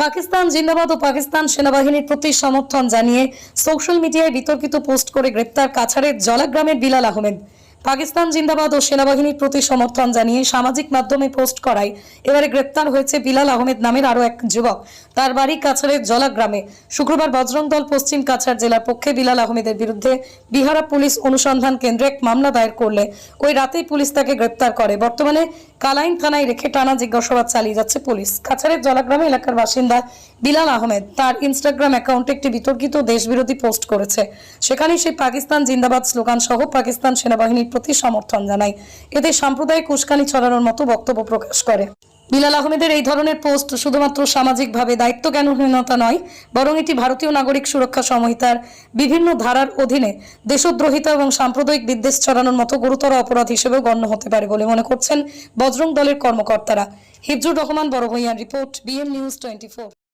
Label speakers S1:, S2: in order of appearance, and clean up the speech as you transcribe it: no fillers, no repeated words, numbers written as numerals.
S1: পাকিস্তান জিন্দাবাদ ও পাকিস্তান সেনাবাহিনীর প্রতি সমর্থন জানিয়ে সোশ্যাল মিডিয়ায় বিতর্কিত পোস্ট করে গ্রেপ্তার কাছাড়ের জলাগ্রামের বিলাল আহমেদ। পাকিস্তান জিন্দাবাদ ও সেনাবাহিনীর প্রতি সমর্থন জানিয়ে সামাজিক মাধ্যমে পোস্ট করায় এবারে গ্রেপ্তার হয়েছে বিলাল আহমেদ নামের আরও এক যুবক। তার বাড়ি কাছাড়ের জলাগ্রামে। শুক্রবার বজরং দল পশ্চিম কাছাড় জেলার পক্ষে বিলাল আহমেদের বিরুদ্ধে বিহারা পুলিশ অনুসন্ধান কেন্দ্রে এক মামলা দায়ের করলে ওই রাতেই পুলিশ তাকে গ্রেপ্তার করে। বর্তমানে কালাইন থানায় রেখে টানা জিজ্ঞাসাবাদ চালিয়ে যাচ্ছে পুলিশ। কাছাড়ের জলাগ্রামে এলাকার বাসিন্দা বিলাল আহমেদ তার ইনস্টাগ্রাম অ্যাকাউন্টে একটি বিতর্কিত দেশবিরোধী পোস্ট করেছে। সেখানে সে পাকিস্তান জিন্দাবাদ স্লোগান সহ পাকিস্তান সেনাবাহিনীর প্রতি সমর্থন জানায়। এতে সাম্প্রদায়িক উস্কানি ছড়ানোর মতো বক্তব্য প্রকাশ করে। বিলাল আহমেদের এই ধরনের পোস্ট শুধুমাত্র সামাজিকভাবে দায়িত্বজ্ঞানহীনতা নয়, বরং এটি ভারতীয় নাগরিক সুরক্ষা সংহিতার বিভিন্ন ধারার অধীনে দেশদ্রোহিতা এবং সাম্প্রদায়িক বিদ্বেষ ছড়ানোর মতো গুরুতর অপরাধ হিসেবেও গণ্য হতে পারে বলে মনে করছেন বজরং দলের কর্মকর্তারা। হিফজুর রহমান বড় ভূঁইয়ার রিপোর্ট, বিএম নিউজ 24।